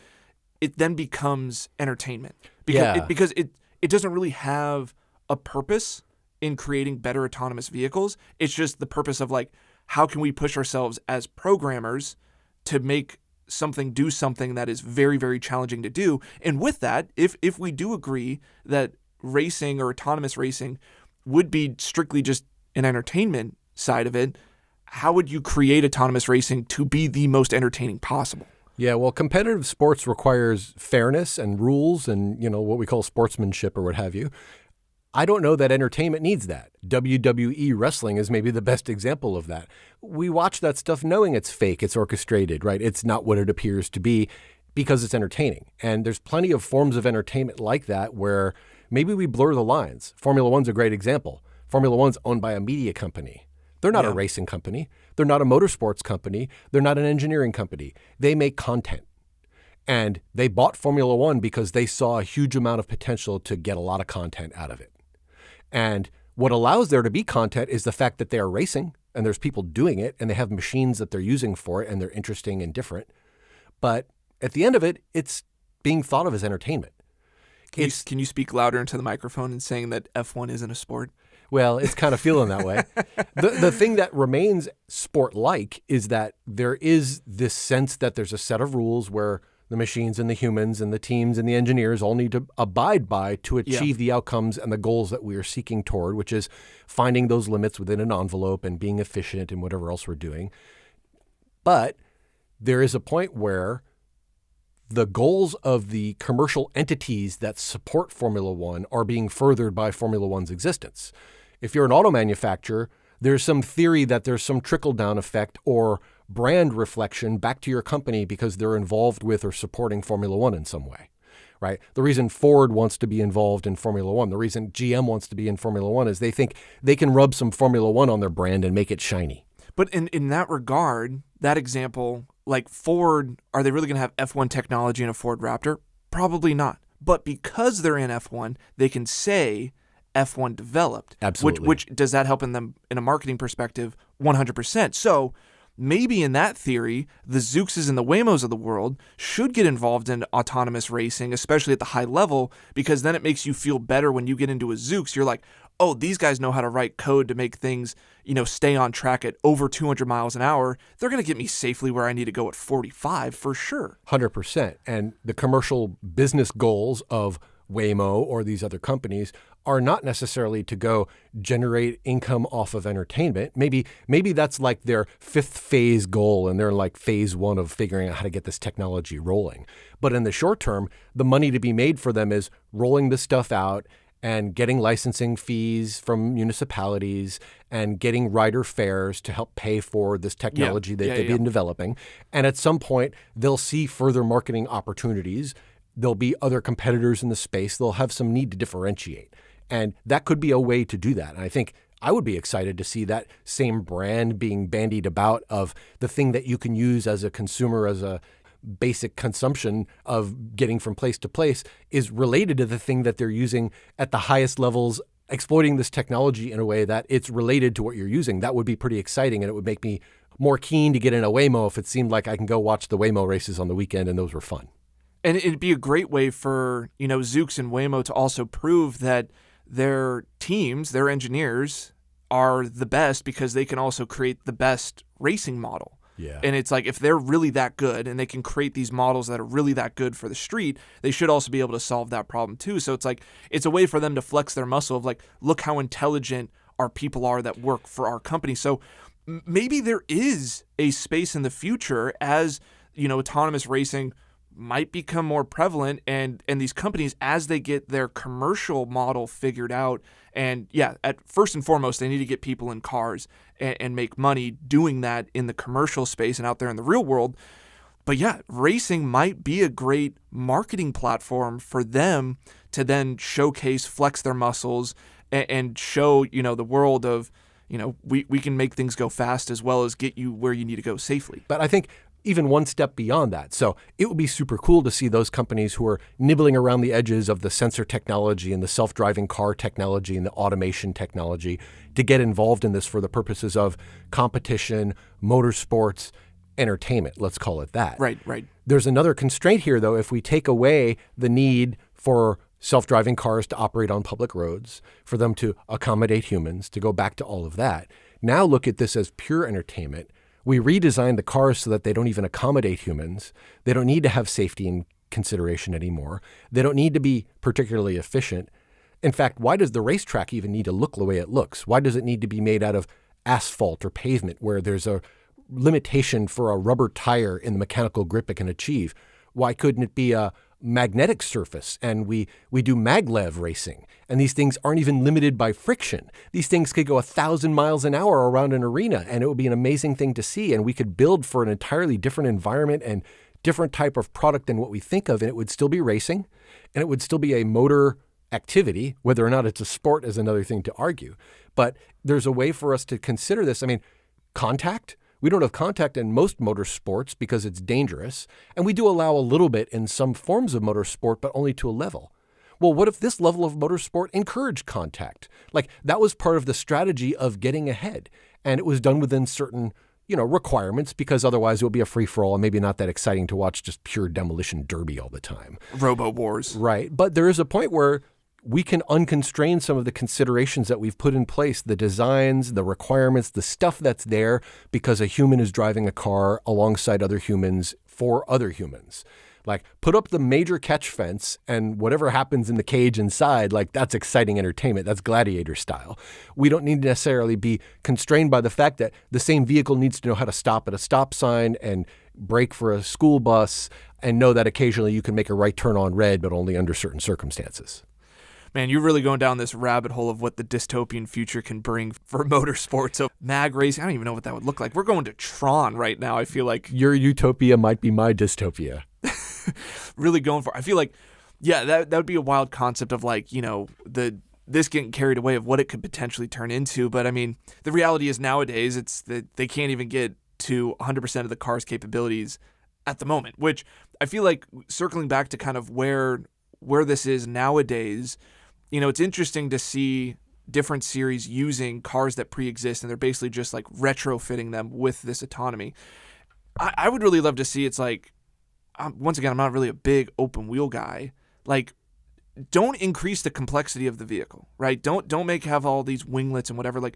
It then becomes entertainment because it doesn't really have a purpose in creating better autonomous vehicles. It's just the purpose of like, how can we push ourselves as programmers to make something do something that is very, very challenging to do. And with that, if we do agree that racing or autonomous racing would be strictly just an entertainment side of it, how would you create autonomous racing to be the most entertaining possible? Yeah, well, competitive sports requires fairness and rules and, you know, what we call sportsmanship or what have you. I don't know that entertainment needs that. WWE wrestling is maybe the best example of that. We watch that stuff knowing it's fake, it's orchestrated, right? It's not what it appears to be because it's entertaining. And there's plenty of forms of entertainment like that where maybe we blur the lines. Formula One's a great example. Formula One's owned by a media company. They're not a racing company. They're not a motorsports company. They're not an engineering company. They make content. And they bought Formula One because they saw a huge amount of potential to get a lot of content out of it. And what allows there to be content is the fact that they are racing and there's people doing it and they have machines that they're using for it and they're interesting and different. But at the end of it, it's being thought of as entertainment. Can you speak louder into the microphone and saying that F1 isn't a sport? Well, it's kind of feeling that way. The thing that remains sport-like is that there is this sense that there's a set of rules where the machines and the humans and the teams and the engineers all need to abide by to achieve the outcomes and the goals that we are seeking toward, which is finding those limits within an envelope and being efficient in whatever else we're doing. But there is a point where the goals of the commercial entities that support Formula One are being furthered by Formula One's existence. If you're an auto manufacturer, there's some theory that there's some trickle-down effect or brand reflection back to your company because they're involved with or supporting Formula One in some way, right? The reason Ford wants to be involved in Formula One, the reason GM wants to be in Formula One is they think they can rub some Formula One on their brand and make it shiny. But in that regard, that example, like Ford, are they really going to have F1 technology in a Ford Raptor? Probably not. But because they're in F1, they can say F1 developed. Absolutely. Which does that help in them in a marketing perspective? 100%. So maybe in that theory, the Zooxes and the Waymos of the world should get involved in autonomous racing, especially at the high level, because then it makes you feel better when you get into a Zoox. You're like, oh, these guys know how to write code to make things, you know, stay on track at over 200 miles an hour. They're going to get me safely where I need to go at 45 for sure. 100%. And the commercial business goals of Waymo or these other companies are not necessarily to go generate income off of entertainment. Maybe that's like their fifth phase goal and they're like phase one of figuring out how to get this technology rolling. But in the short term, the money to be made for them is rolling the stuff out and getting licensing fees from municipalities and getting rider fares to help pay for this technology that they've been developing. And at some point, they'll see further marketing opportunities There'll be other competitors in the space. They'll have some need to differentiate. And that could be a way to do that. And I think I would be excited to see that same brand being bandied about of the thing that you can use as a consumer, as a basic consumption of getting from place to place is related to the thing that they're using at the highest levels, exploiting this technology in a way that it's related to what you're using. That would be pretty exciting, and it would make me more keen to get in a Waymo if it seemed like I can go watch the Waymo races on the weekend and those were fun. And it'd be a great way for, Zoox and Waymo to also prove that their teams, their engineers, are the best because they can also create the best racing model. Yeah. And it's like if they're really that good and they can create these models that are really that good for the street, they should also be able to solve that problem too. So it's like it's a way for them to flex their muscle of like, look how intelligent our people are that work for our company. So maybe there is a space in the future as, autonomous racing might become more prevalent and these companies, as they get their commercial model figured out, and at first and foremost, they need to get people in cars and make money doing that in the commercial space and out there in the real world. But racing might be a great marketing platform for them to then showcase, flex their muscles and show, the world of, we can make things go fast as well as get you where you need to go safely. But I think even one step beyond that. So it would be super cool to see those companies who are nibbling around the edges of the sensor technology and the self-driving car technology and the automation technology to get involved in this for the purposes of competition, motorsports, entertainment, let's call it that. Right. There's another constraint here, though. If we take away the need for self-driving cars to operate on public roads, for them to accommodate humans, to go back to all of that, now look at this as pure entertainment. We redesigned the cars so that they don't even accommodate humans. They don't need to have safety in consideration anymore. They don't need to be particularly efficient. In fact, why does the racetrack even need to look the way it looks? Why does it need to be made out of asphalt or pavement where there's a limitation for a rubber tire in the mechanical grip it can achieve? Why couldn't it be a magnetic surface and we do maglev racing, and these things aren't even limited by friction? These things could go 1,000 miles an hour around an arena, and it would be an amazing thing to see, and we could build for an entirely different environment and different type of product than what we think of, and it would still be racing, and it would still be a motor activity. Whether or not it's a sport is another thing to argue, but there's a way for us to consider this. I mean, contact. We don't have contact in most motorsports because it's dangerous, and we do allow a little bit in some forms of motorsport, but only to a level. Well, what if this level of motorsport encouraged contact? Like, that was part of the strategy of getting ahead, and it was done within certain, requirements, because otherwise it would be a free-for-all and maybe not that exciting to watch just pure demolition derby all the time. Robo Wars. Right, but there is a point where we can unconstrain some of the considerations that we've put in place, the designs, the requirements, the stuff that's there because a human is driving a car alongside other humans for other humans. Like, put up the major catch fence and whatever happens in the cage inside, like, that's exciting entertainment. That's gladiator style. We don't need to necessarily be constrained by the fact that the same vehicle needs to know how to stop at a stop sign and brake for a school bus and know that occasionally you can make a right turn on red, but only under certain circumstances. Man, you're really going down this rabbit hole of what the dystopian future can bring for motorsports. So mag racing, I don't even know what that would look like. We're going to Tron right now. I feel like your utopia might be my dystopia. Really going for, I feel like, that would be a wild concept of like, this getting carried away of what it could potentially turn into. But I mean, the reality is nowadays it's that they can't even get to 100% of the car's capabilities at the moment, which I feel like circling back to kind of where this is nowadays, it's interesting to see different series using cars that pre-exist, and they're basically just like retrofitting them with this autonomy. I would really love to see, it's like, once again, I'm not really a big open wheel guy. Like, don't increase the complexity of the vehicle, right? Don't have all these winglets and whatever. Like,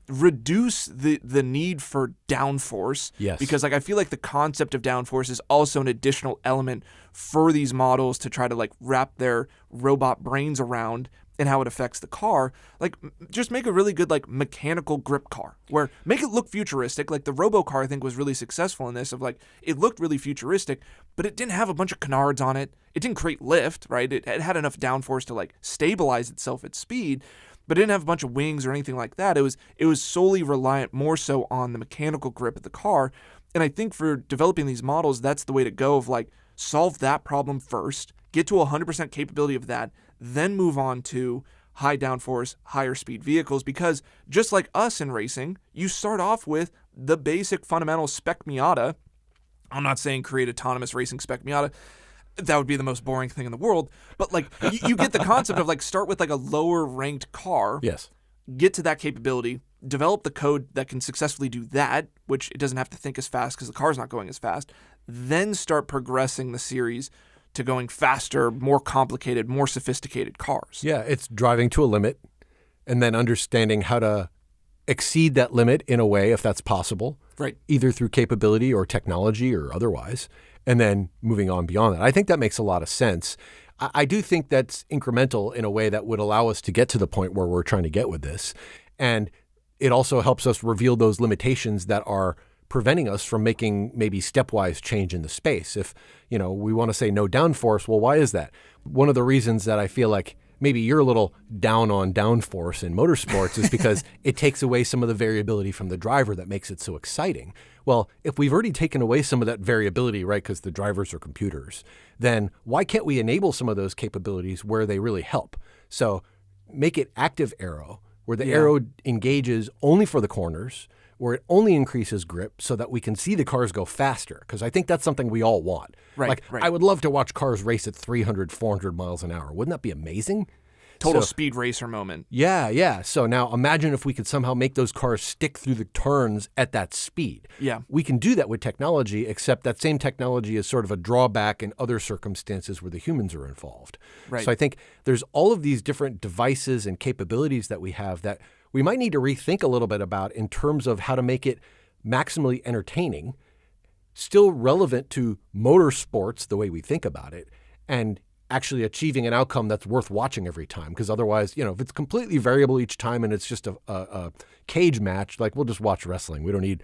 reduce the need for downforce. Yes. Because like I feel like the concept of downforce is also an additional element for these models to try to like wrap their robot brains around and how it affects the car. Like, just make a really good like mechanical grip car where make it look futuristic. Like the Robo car, I think, was really successful in this of like, it looked really futuristic, but it didn't have a bunch of canards on it. It didn't create lift, right? It had enough downforce to like stabilize itself at speed, but it didn't have a bunch of wings or anything like that. It was solely reliant more so on the mechanical grip of the car. And I think for developing these models, that's the way to go of like, solve that problem first, get to 100% capability of that, then move on to high downforce, higher speed vehicles, because just like us in racing, you start off with the basic fundamental spec Miata. I'm not saying create autonomous racing spec Miata. That would be the most boring thing in the world. But like you get the concept of like start with like a lower ranked car. Yes. Get to that capability, develop the code that can successfully do that, which it doesn't have to think as fast because the car's not going as fast, then start progressing the series to going faster, more complicated, more sophisticated cars. Yeah, it's driving to a limit and then understanding how to exceed that limit in a way, if that's possible, right? Either through capability or technology or otherwise, and then moving on beyond that. I think that makes a lot of sense. I do think that's incremental in a way that would allow us to get to the point where we're trying to get with this. And it also helps us reveal those limitations that are preventing us from making maybe stepwise change in the space. If, we want to say no downforce, well, why is that? One of the reasons that I feel like maybe you're a little down on downforce in motorsports is because it takes away some of the variability from the driver that makes it so exciting. Well, if we've already taken away some of that variability, right, because the drivers are computers, then why can't we enable some of those capabilities where they really help? So make it active aero, where the aero engages only for the corners, where it only increases grip so that we can see the cars go faster, because I think that's something we all want. Right. I would love to watch cars race at 300, 400 miles an hour. Wouldn't that be amazing? Total speed racer moment. Yeah. So now imagine if we could somehow make those cars stick through the turns at that speed. Yeah. We can do that with technology, except that same technology is sort of a drawback in other circumstances where the humans are involved. Right. So I think there's all of these different devices and capabilities that we have that we might need to rethink a little bit about in terms of how to make it maximally entertaining, still relevant to motorsports the way we think about it, and actually achieving an outcome that's worth watching every time. Because otherwise, if it's completely variable each time and it's just a cage match, like we'll just watch wrestling. We don't need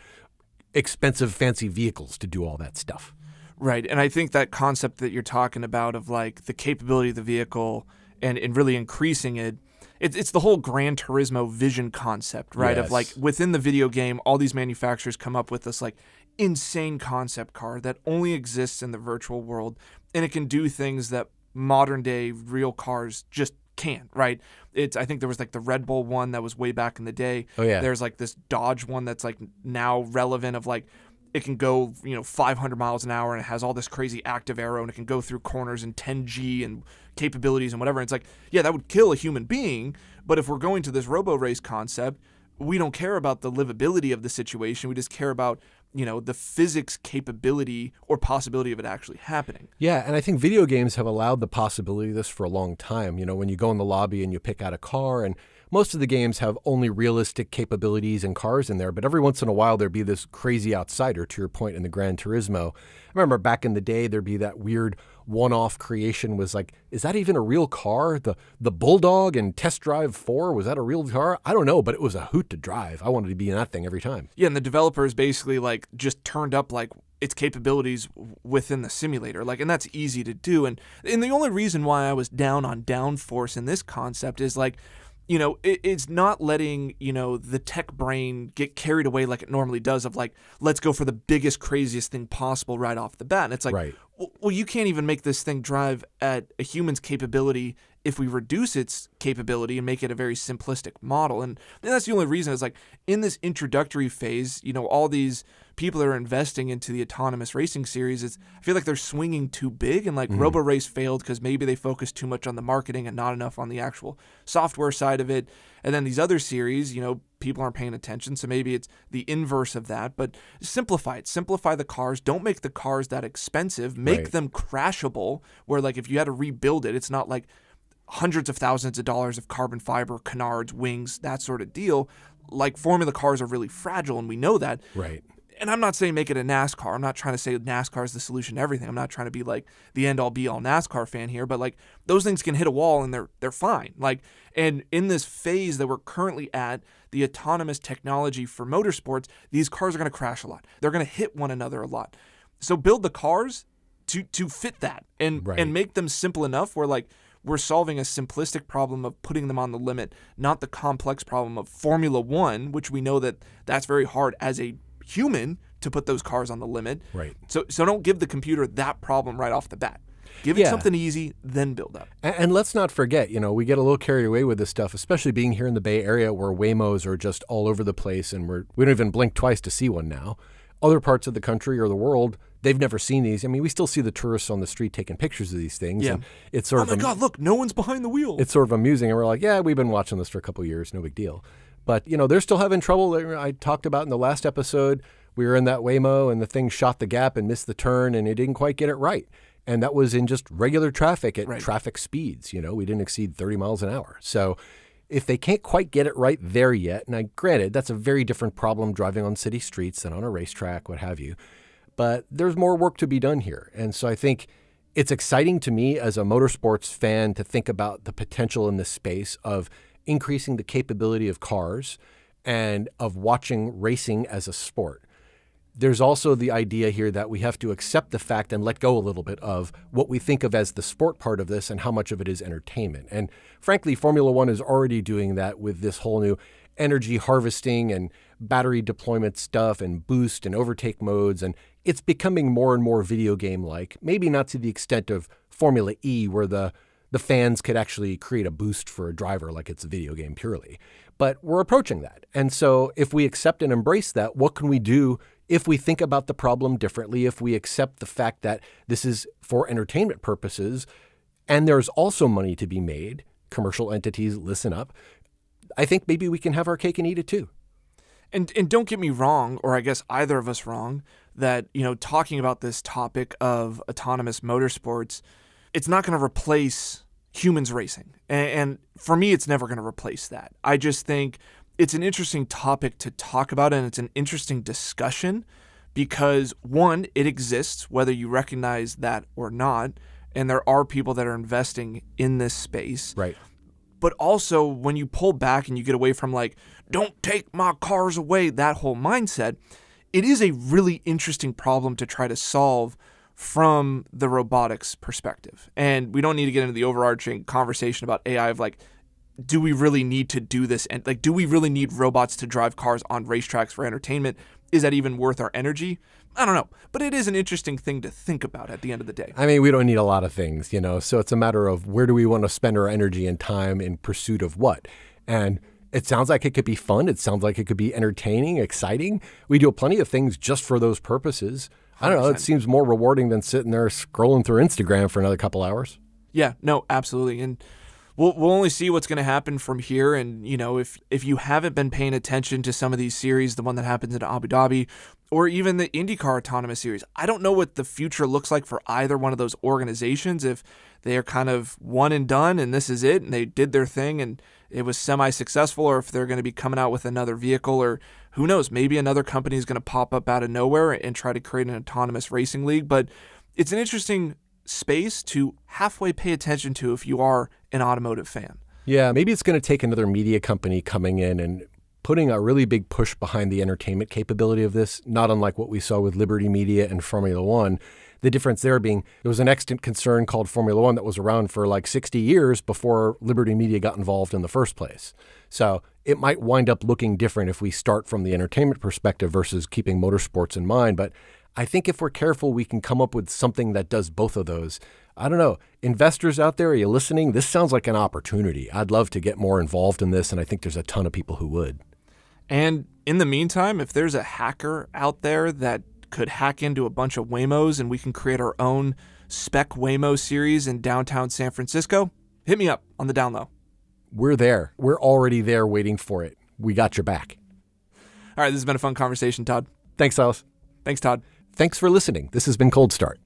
expensive, fancy vehicles to do all that stuff. Right. And I think that concept that you're talking about of like the capability of the vehicle and really increasing it, it's the whole Gran Turismo vision concept, right? Yes. Of like within the video game, all these manufacturers come up with this like insane concept car that only exists in the virtual world, and it can do things that modern day real cars just can't, right? I think there was like the Red Bull one that was way back in the day. Oh yeah. There's like this Dodge one that's like now relevant of like it can go 500 miles an hour and it has all this crazy active aero and it can go through corners in 10G and capabilities and whatever. And it's like, yeah, that would kill a human being. But if we're going to this robo race concept, we don't care about the livability of the situation. We just care about the physics capability or possibility of it actually happening. Yeah, and I think video games have allowed the possibility of this for a long time. When you go in the lobby and you pick out a car, and most of the games have only realistic capabilities and cars in there, but every once in a while there'd be this crazy outsider, to your point, in the Gran Turismo. I remember back in the day there'd be that weird one-off creation was like, is that even a real car? The Bulldog in Test Drive 4, was that a real car? I don't know, but it was a hoot to drive. I wanted to be in that thing every time. Yeah, and the developers basically like just turned up like its capabilities within the simulator, like, and that's easy to do. And the only reason why I was down on downforce in this concept is like, it's not letting, the tech brain get carried away like it normally does of like, let's go for the biggest, craziest thing possible right off the bat. And it's like, right. Well, you can't even make this thing drive at a human's capability if we reduce its capability and make it a very simplistic model. And that's the only reason is like in this introductory phase, all these people that are investing into the autonomous racing series, I feel like they're swinging too big, and like Robo Race failed because maybe they focused too much on the marketing and not enough on the actual software side of it. And then these other series, people aren't paying attention, so maybe it's the inverse of that. But simplify it. Simplify the cars. Don't make the cars that expensive. Make them crashable, where like if you had to rebuild it, it's not like hundreds of thousands of dollars of carbon fiber, canards, wings, that sort of deal. Like formula cars are really fragile, and we know that. Right. And I'm not saying make it a NASCAR. I'm not trying to say NASCAR is the solution to everything. I'm not trying to be like the end-all be-all NASCAR fan here, but like those things can hit a wall and they're fine. Like, and in this phase that we're currently at, the autonomous technology for motorsports, these cars are going to crash a lot. They're going to hit one another a lot. So build the cars to fit that and make them simple enough where like we're solving a simplistic problem of putting them on the limit, not the complex problem of Formula One, which we know that that's very hard as a human to put those cars on the limit. Right. So don't give the computer that problem right off the bat. Give it something easy, then build up. And let's not forget, we get a little carried away with this stuff, especially being here in the Bay Area where Waymos are just all over the place and we don't even blink twice to see one now. Other parts of the country or the world, they've never seen these. I mean, we still see the tourists on the street taking pictures of these things. Yeah. And it's sort oh my God, look, no one's behind the wheel. It's sort of amusing. And we're like, yeah, we've been watching this for a couple of years. No big deal. But, they're still having trouble. I talked about in the last episode, we were in that Waymo and the thing shot the gap and missed the turn and it didn't quite get it right. And that was in just regular traffic at traffic speeds. We didn't exceed 30 miles an hour. So if they can't quite get it right there yet, and granted, that's a very different problem driving on city streets than on a racetrack, what have you. But there's more work to be done here. And so I think it's exciting to me as a motorsports fan to think about the potential in this space of increasing the capability of cars and of watching racing as a sport. There's also the idea here that we have to accept the fact and let go a little bit of what we think of as the sport part of this and how much of it is entertainment. And frankly, Formula One is already doing that with this whole new energy harvesting and battery deployment stuff and boost and overtake modes. And it's becoming more and more video game-like, maybe not to the extent of Formula E where the fans could actually create a boost for a driver like it's a video game purely. But we're approaching that. And so if we accept and embrace that, what can we do if we think about the problem differently, if we accept the fact that this is for entertainment purposes, and there's also money to be made, commercial entities, listen up, I think maybe we can have our cake and eat it too. And don't get me wrong, or I guess either of us wrong, that, talking about this topic of autonomous motorsports, it's not going to replace humans racing. And for me, it's never going to replace that. I just think it's an interesting topic to talk about, and it's an interesting discussion because, one, it exists, whether you recognize that or not, and there are people that are investing in this space. Right. But also, when you pull back and you get away from don't take my cars away, that whole mindset, it is a really interesting problem to try to solve from the robotics perspective. And we don't need to get into the overarching conversation about AI of do we really need to do this? And do we really need robots to drive cars on racetracks for entertainment? Is that even worth our energy? I don't know. But it is an interesting thing to think about at the end of the day. I mean, we don't need a lot of things, so it's a matter of where do we want to spend our energy and time in pursuit of what? And it sounds like it could be fun. It sounds like it could be entertaining, exciting. We do plenty of things just for those purposes. 100%. I don't know. It seems more rewarding than sitting there scrolling through Instagram for another couple hours. Yeah, no, absolutely. And we'll only see what's going to happen from here. And, if you haven't been paying attention to some of these series, the one that happens in Abu Dhabi, or even the IndyCar Autonomous Series, I don't know what the future looks like for either one of those organizations. If they are kind of one and done and this is it, and they did their thing and it was semi-successful, or if they're going to be coming out with another vehicle, or who knows, maybe another company is going to pop up out of nowhere and try to create an autonomous racing league. But it's an interesting space to halfway pay attention to if you are an automotive fan. Yeah, maybe it's going to take another media company coming in and putting a really big push behind the entertainment capability of this, not unlike what we saw with Liberty Media and Formula One. The difference there being there was an extant concern called Formula One that was around for 60 years before Liberty Media got involved in the first place. So it might wind up looking different if we start from the entertainment perspective versus keeping motorsports in mind. But I think if we're careful, we can come up with something that does both of those. I don't know. Investors out there, are you listening? This sounds like an opportunity. I'd love to get more involved in this, and I think there's a ton of people who would. And in the meantime, if there's a hacker out there that could hack into a bunch of Waymos and we can create our own spec Waymo series in downtown San Francisco, hit me up on the down low. We're there. We're already there waiting for it. We got your back. All right, this has been a fun conversation, Todd. Thanks, Sylas. Thanks, Todd. Thanks for listening. This has been Cold Start.